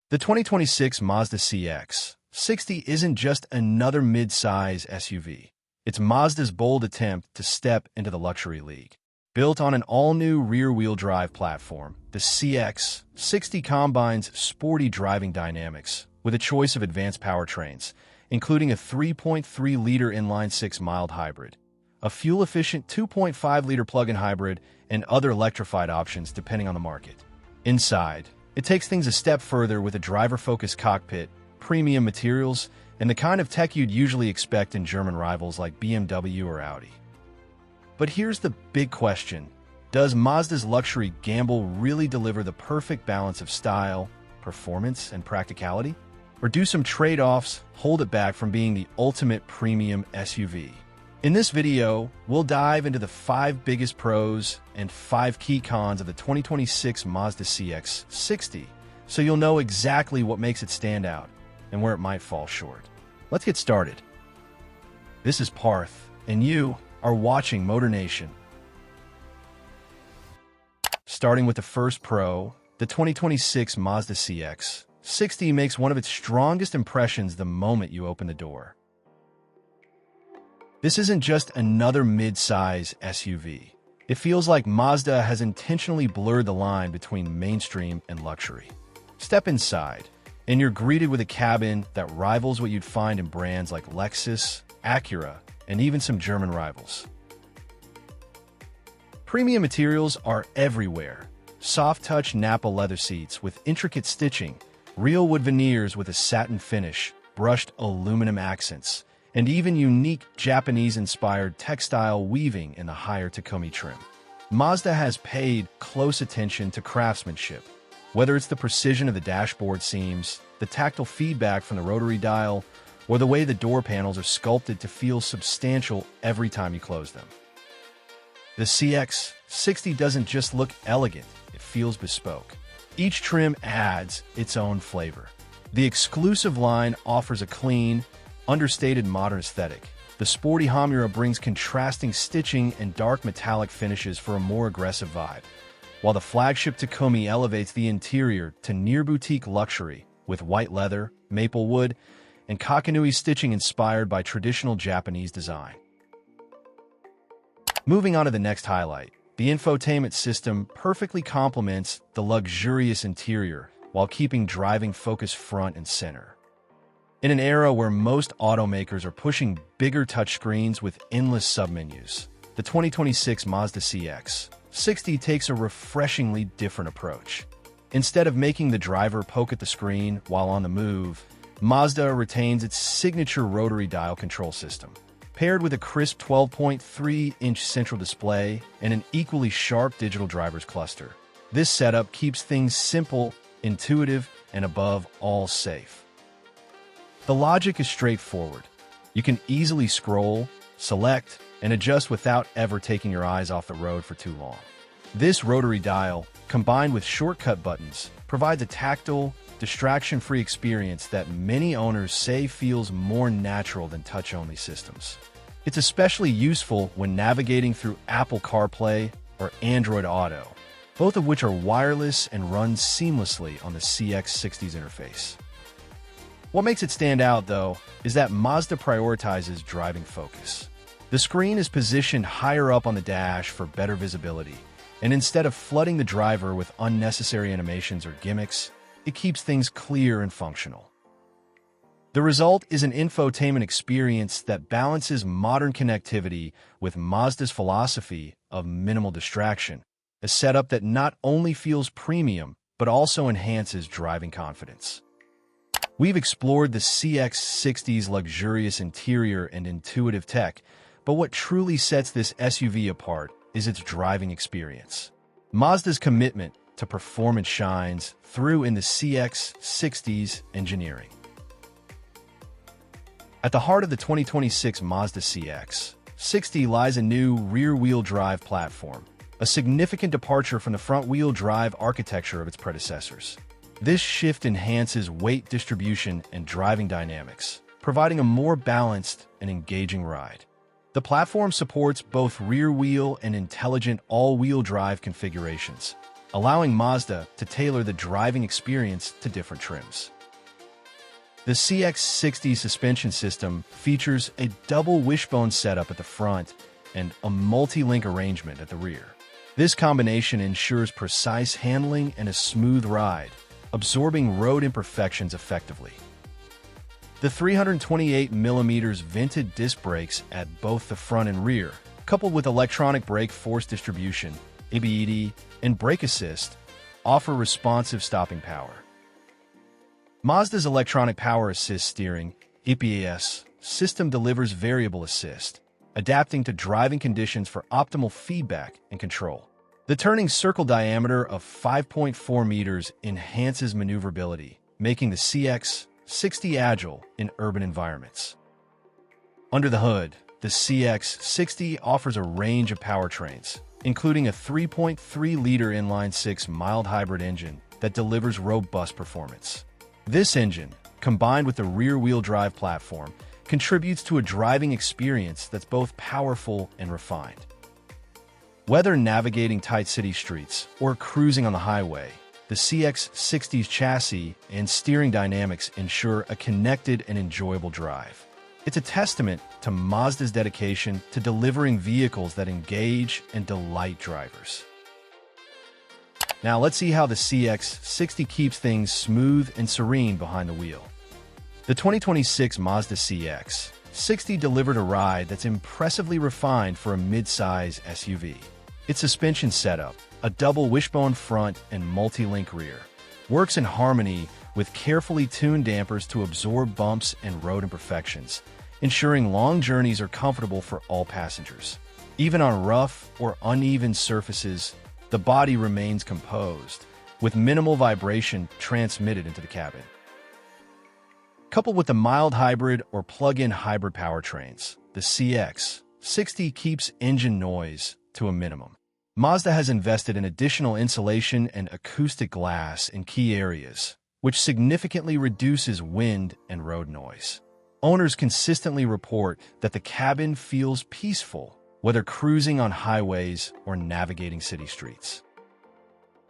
The 2026 Mazda CX-60 isn't just another mid-size SUV. It's Mazda's bold attempt to step into the luxury league. Built on an all-new rear-wheel drive platform, the CX-60 combines sporty driving dynamics with a choice of advanced powertrains, including a 3.3-liter inline-six mild hybrid, a fuel-efficient 2.5-liter plug-in hybrid, and other electrified options depending on the market. Inside, it takes things a step further with a driver-focused cockpit, premium materials, and the kind of tech you'd usually expect in German rivals like BMW or Audi. But here's the big question. Does Mazda's luxury gamble really deliver the perfect balance of style, performance, and practicality? Or do some trade-offs hold it back from being the ultimate premium SUV? In this video, we'll dive into the 5 biggest pros and 5 key cons of the 2026 Mazda CX-60, so you'll know exactly what makes it stand out and where it might fall short. Let's get started. This is Parth, and you are watching MotorNation. Starting with the first pro, the 2026 Mazda CX-60 makes one of its strongest impressions the moment you open the door. This isn't just another mid-size SUV. It feels like Mazda has intentionally blurred the line between mainstream and luxury. Step inside, and you're greeted with a cabin that rivals what you'd find in brands like Lexus, Acura, and even some German rivals. Premium materials are everywhere. Soft-touch Nappa leather seats with intricate stitching, real wood veneers with a satin finish, brushed aluminum accents, and even unique Japanese-inspired textile weaving in the higher Takumi trim. Mazda has paid close attention to craftsmanship. Whether it's the precision of the dashboard seams, the tactile feedback from the rotary dial, or the way the door panels are sculpted to feel substantial every time you close them. The CX-60 doesn't just look elegant, it feels bespoke. Each trim adds its own flavor. The exclusive line offers a clean, understated modern aesthetic. The sporty Hamura brings contrasting stitching and dark metallic finishes for a more aggressive vibe, while the flagship Takumi elevates the interior to near-boutique luxury with white leather, maple wood, and kakanui stitching inspired by traditional Japanese design. Moving on to the next highlight, the infotainment system perfectly complements the luxurious interior while keeping driving focus front and center. In an era where most automakers are pushing bigger touchscreens with endless submenus, the 2026 Mazda CX-60 takes a refreshingly different approach. Instead of making the driver poke at the screen while on the move, Mazda retains its signature rotary dial control system. Paired with a crisp 12.3-inch central display and an equally sharp digital driver's cluster, this setup keeps things simple, intuitive, and above all safe. The logic is straightforward. You can easily scroll, select, and adjust without ever taking your eyes off the road for too long. This rotary dial, combined with shortcut buttons, provides a tactile, distraction-free experience that many owners say feels more natural than touch-only systems. It's especially useful when navigating through Apple CarPlay or Android Auto, both of which are wireless and run seamlessly on the CX-60's interface. What makes it stand out, though, is that Mazda prioritizes driving focus. The screen is positioned higher up on the dash for better visibility, and instead of flooding the driver with unnecessary animations or gimmicks, it keeps things clear and functional. The result is an infotainment experience that balances modern connectivity with Mazda's philosophy of minimal distraction, a setup that not only feels premium, but also enhances driving confidence. We've explored the CX-60's luxurious interior and intuitive tech, but what truly sets this SUV apart is its driving experience. Mazda's commitment to performance shines through in the CX-60's engineering. At the heart of the 2026 Mazda CX-60 lies a new rear-wheel drive platform, a significant departure from the front-wheel drive architecture of its predecessors. This shift enhances weight distribution and driving dynamics, providing a more balanced and engaging ride. The platform supports both rear-wheel and intelligent all-wheel drive configurations, allowing Mazda to tailor the driving experience to different trims. The CX-60 suspension system features a double wishbone setup at the front and a multi-link arrangement at the rear. This combination ensures precise handling and a smooth ride, absorbing road imperfections effectively. The 328mm vented disc brakes at both the front and rear, coupled with electronic brake force distribution, ABED, and brake assist, offer responsive stopping power. Mazda's electronic power assist steering (EPAS) system delivers variable assist, adapting to driving conditions for optimal feedback and control. The turning circle diameter of 5.4 meters enhances maneuverability, making the CX-60 agile in urban environments. Under the hood, the CX-60 offers a range of powertrains, including a 3.3-liter inline-six mild hybrid engine that delivers robust performance. This engine, combined with the rear-wheel drive platform, contributes to a driving experience that's both powerful and refined. Whether navigating tight city streets or cruising on the highway, the CX-60's chassis and steering dynamics ensure a connected and enjoyable drive. It's a testament to Mazda's dedication to delivering vehicles that engage and delight drivers. Now let's see how the CX-60 keeps things smooth and serene behind the wheel. The 2026 Mazda CX-60 delivered a ride that's impressively refined for a mid-size SUV. Its suspension setup, a double wishbone front and multi-link rear, works in harmony with carefully tuned dampers to absorb bumps and road imperfections, ensuring long journeys are comfortable for all passengers. Even on rough or uneven surfaces, the body remains composed, with minimal vibration transmitted into the cabin. Coupled with the mild hybrid or plug-in hybrid powertrains, the CX-60 keeps engine noise to a minimum. Mazda has invested in additional insulation and acoustic glass in key areas, which significantly reduces wind and road noise. Owners consistently report that the cabin feels peaceful, whether cruising on highways or navigating city streets.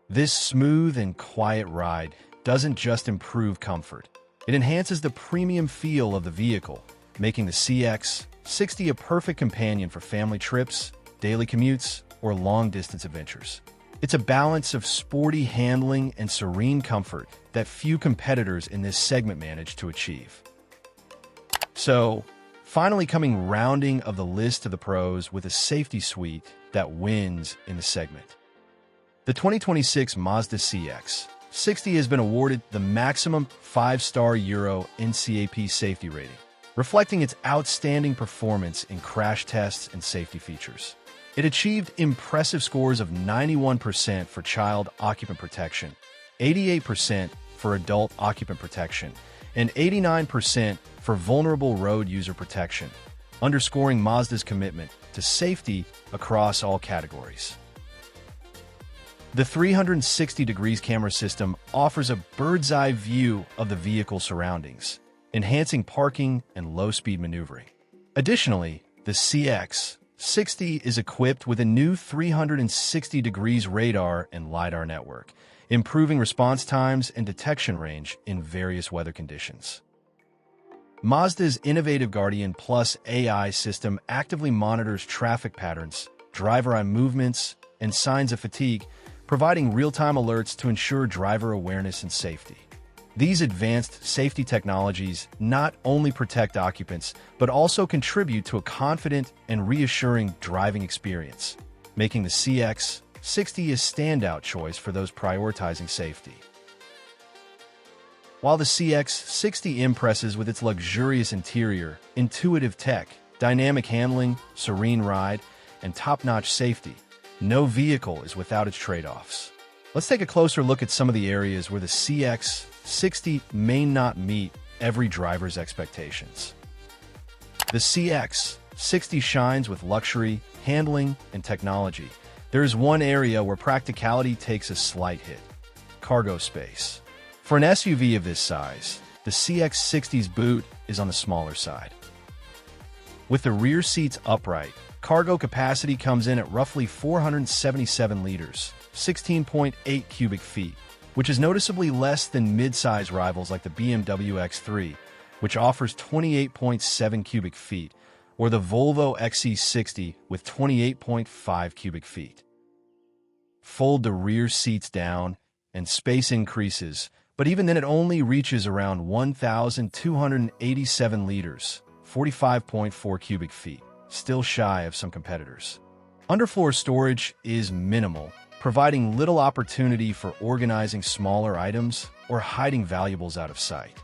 This smooth and quiet ride doesn't just improve comfort, it enhances the premium feel of the vehicle, making the CX-60 a perfect companion for family trips, daily commutes, or long-distance adventures. It's a balance of sporty handling and serene comfort that few competitors in this segment manage to achieve. So, finally coming rounding of the list of the pros with a safety suite that wins in the segment. The 2026 Mazda CX-60 has been awarded the maximum 5-star Euro NCAP safety rating, reflecting its outstanding performance in crash tests and safety features. It achieved impressive scores of 91% for child occupant protection, 88% for adult occupant protection, and 89% for vulnerable road user protection, underscoring Mazda's commitment to safety across all categories. The 360 degrees camera system offers a bird's-eye view of the vehicle's surroundings, enhancing parking and low-speed maneuvering. Additionally, the CX-60 is equipped with a new 360 degrees radar and LiDAR network, improving response times and detection range in various weather conditions. Mazda's innovative Guardian Plus AI system actively monitors traffic patterns, driver eye movements, and signs of fatigue, providing real-time alerts to ensure driver awareness and safety. These advanced safety technologies not only protect occupants, but also contribute to a confident and reassuring driving experience, making the CX-60 a standout choice for those prioritizing safety. While the CX-60 impresses with its luxurious interior, intuitive tech, dynamic handling, serene ride, and top-notch safety, no vehicle is without its trade-offs. Let's take a closer look at some of the areas where the CX-60 may not meet every driver's expectations. The CX-60 shines with luxury, handling, and technology. There is one area where practicality takes a slight hit: cargo space. For an SUV of this size, the CX-60's boot is on the smaller side. With the rear seats upright, cargo capacity comes in at roughly 477 liters, 16.8 cubic feet, which is noticeably less than mid-size rivals like the BMW X3, which offers 28.7 cubic feet, or the Volvo XC60 with 28.5 cubic feet. Fold the rear seats down, and space increases, but even then it only reaches around 1,287 liters, 45.4 cubic feet, still shy of some competitors. Underfloor storage is minimal, providing little opportunity for organizing smaller items or hiding valuables out of sight.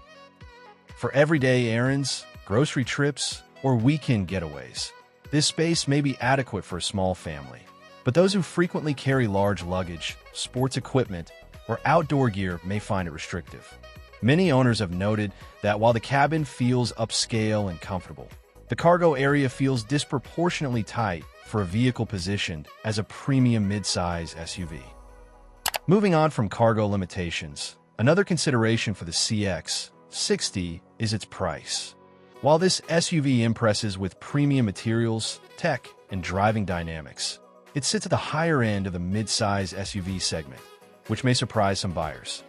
For everyday errands, grocery trips, or weekend getaways, this space may be adequate for a small family. But those who frequently carry large luggage, sports equipment, or outdoor gear may find it restrictive. Many owners have noted that while the cabin feels upscale and comfortable, the cargo area feels disproportionately tight for a vehicle positioned as a premium midsize SUV. Moving on from cargo limitations, another consideration for the CX-60 is its price. While this SUV impresses with premium materials, tech, and driving dynamics, it sits at the higher end of the midsize SUV segment, which may surprise some buyers.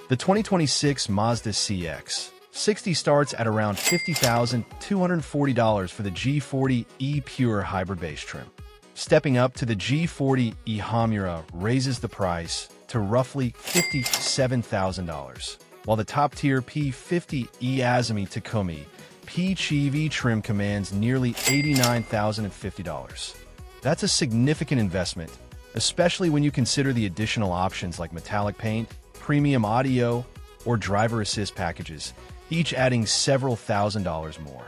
The 2026 Mazda CX-60 starts at around $50,240 for the G40e Pure Hybrid base trim. Stepping up to the G40e Hamura raises the price to roughly $57,000, while the top-tier P50e Azami Takumi PHEV trim commands nearly $89,050. That's a significant investment, especially when you consider the additional options like metallic paint, premium audio, or driver assist packages, each adding several $1,000s more.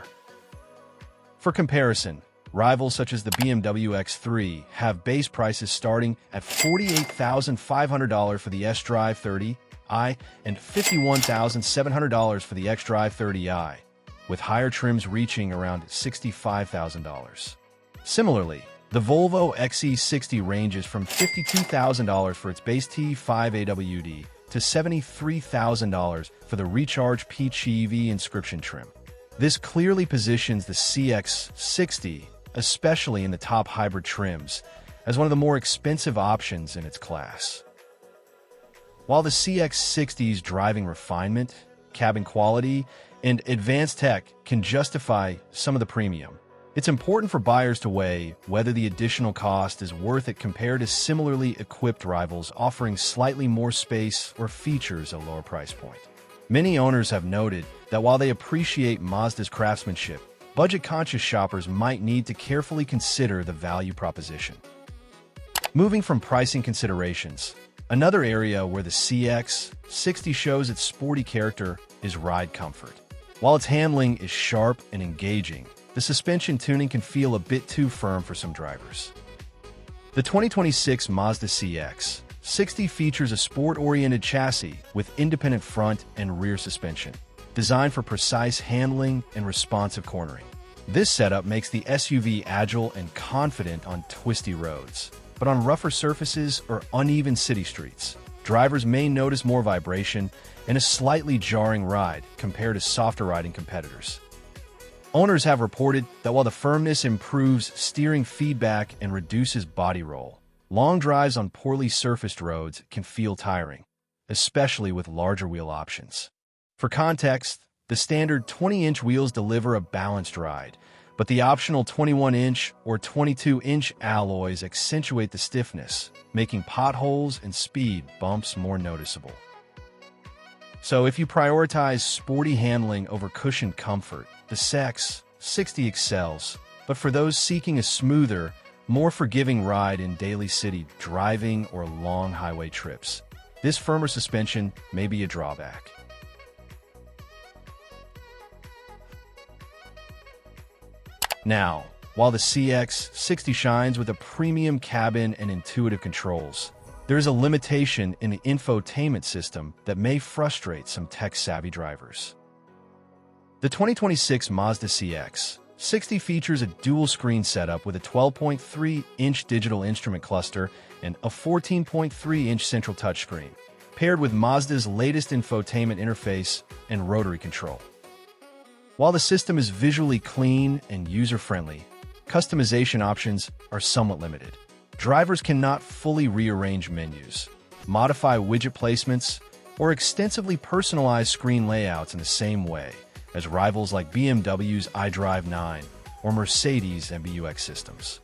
For comparison, rivals such as the BMW X3 have base prices starting at $48,500 for the S-Drive 30i and $51,700 for the X-Drive 30i, with higher trims reaching around $65,000. Similarly, the Volvo XC60 ranges from $52,000 for its base T5 AWD to $73,000 for the Recharge PHEV inscription trim. This clearly positions the CX-60, especially in the top hybrid trims, as one of the more expensive options in its class. While the CX-60's driving refinement, cabin quality, and advanced tech can justify some of the premium, it's important for buyers to weigh whether the additional cost is worth it compared to similarly equipped rivals offering slightly more space or features at a lower price point. Many owners have noted that while they appreciate Mazda's craftsmanship, budget-conscious shoppers might need to carefully consider the value proposition. Moving from pricing considerations, another area where the CX-60 shows its sporty character is ride comfort. While its handling is sharp and engaging, the suspension tuning can feel a bit too firm for some drivers. The 2026 Mazda CX-60 features a sport-oriented chassis with independent front and rear suspension, designed for precise handling and responsive cornering. This setup makes the SUV agile and confident on twisty roads, but on rougher surfaces or uneven city streets, drivers may notice more vibration and a slightly jarring ride compared to softer riding competitors. Owners have reported that while the firmness improves steering feedback and reduces body roll, long drives on poorly surfaced roads can feel tiring, especially with larger wheel options. For context, the standard 20-inch wheels deliver a balanced ride, but the optional 21-inch or 22-inch alloys accentuate the stiffness, making potholes and speed bumps more noticeable. So if you prioritize sporty handling over cushioned comfort, the CX-60 excels, but for those seeking a smoother, more forgiving ride in daily city driving or long highway trips, this firmer suspension may be a drawback. Now, while the CX-60 shines with a premium cabin and intuitive controls, there is a limitation in the infotainment system that may frustrate some tech-savvy drivers. The 2026 Mazda CX-60 features a dual-screen setup with a 12.3-inch digital instrument cluster and a 14.3-inch central touchscreen, paired with Mazda's latest infotainment interface and rotary control. While the system is visually clean and user-friendly, customization options are somewhat limited. drivers cannot fully rearrange menus, modify widget placements, or extensively personalize screen layouts in the same way as rivals like BMW's iDrive 9 or Mercedes' MBUX systems.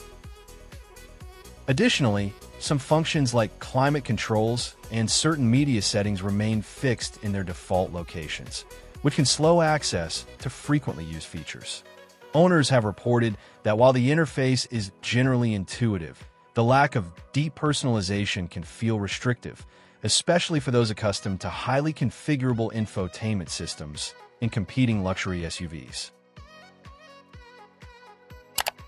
Additionally, some functions like climate controls and certain media settings remain fixed in their default locations, which can slow access to frequently used features. Owners have reported that while the interface is generally intuitive, the lack of deep personalization can feel restrictive, especially for those accustomed to highly configurable infotainment systems in competing luxury SUVs.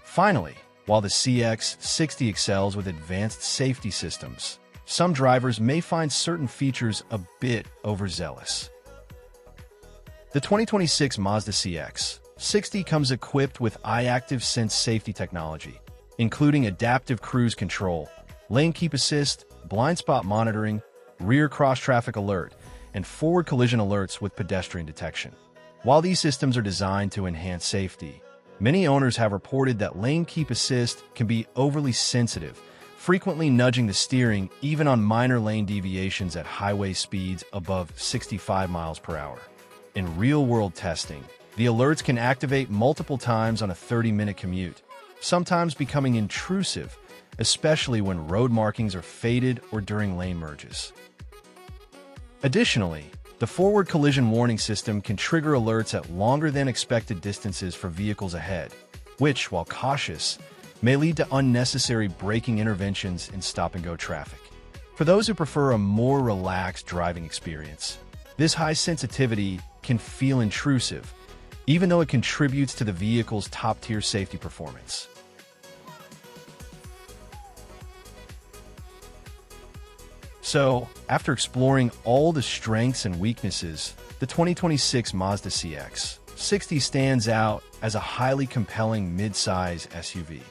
Finally, while the CX-60 excels with advanced safety systems, some drivers may find certain features a bit overzealous. The 2026 Mazda CX-60 comes equipped with iActive Sense safety technology, including adaptive cruise control, lane keep assist, blind spot monitoring, rear cross-traffic alert, and forward collision alerts with pedestrian detection. While these systems are designed to enhance safety, many owners have reported that lane keep assist can be overly sensitive, frequently nudging the steering even on minor lane deviations at highway speeds above 65 miles per hour. In real-world testing, the alerts can activate multiple times on a 30-minute commute, sometimes becoming intrusive, especially when road markings are faded or during lane merges. Additionally, the forward collision warning system can trigger alerts at longer than expected distances for vehicles ahead, which, while cautious, may lead to unnecessary braking interventions in stop-and-go traffic. For those who prefer a more relaxed driving experience, this high sensitivity can feel intrusive, even though it contributes to the vehicle's top-tier safety performance. So, after exploring all the strengths and weaknesses, the 2026 Mazda CX-60 stands out as a highly compelling mid-size SUV.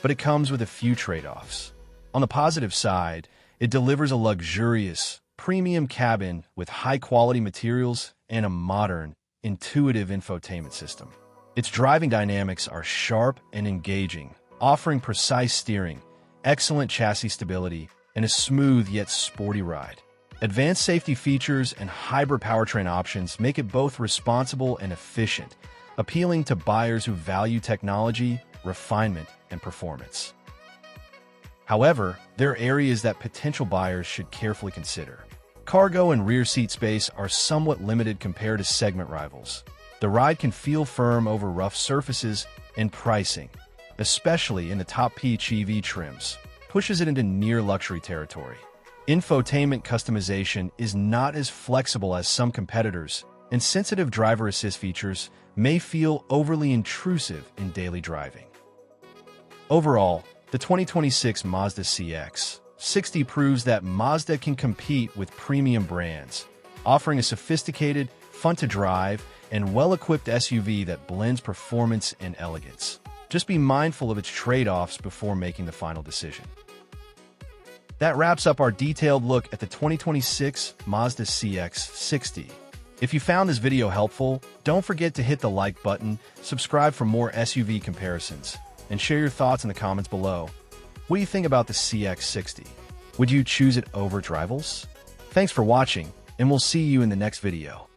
But it comes with a few trade-offs. On the positive side, it delivers a luxurious, premium cabin with high-quality materials and a modern, intuitive infotainment system. Its driving dynamics are sharp and engaging, offering precise steering, excellent chassis stability, and a smooth yet sporty ride. Advanced safety features and hybrid powertrain options make it both responsible and efficient, appealing to buyers who value technology, refinement, and performance. However, there are areas that potential buyers should carefully consider. Cargo and rear seat space are somewhat limited compared to segment rivals. The ride can feel firm over rough surfaces, and pricing, especially in the top PHEV trims, pushes it into near-luxury territory. Infotainment customization is not as flexible as some competitors, and sensitive driver assist features may feel overly intrusive in daily driving. Overall, the 2026 Mazda CX-60 proves that Mazda can compete with premium brands, offering a sophisticated, fun-to-drive, and well-equipped SUV that blends performance and elegance. Just be mindful of its trade-offs before making the final decision. That wraps up our detailed look at the 2026 Mazda CX-60. If you found this video helpful, don't forget to hit the like button, subscribe for more SUV comparisons, and share your thoughts in the comments below. What do you think about the CX-60? Would you choose it over its rivals? Thanks for watching, and we'll see you in the next video.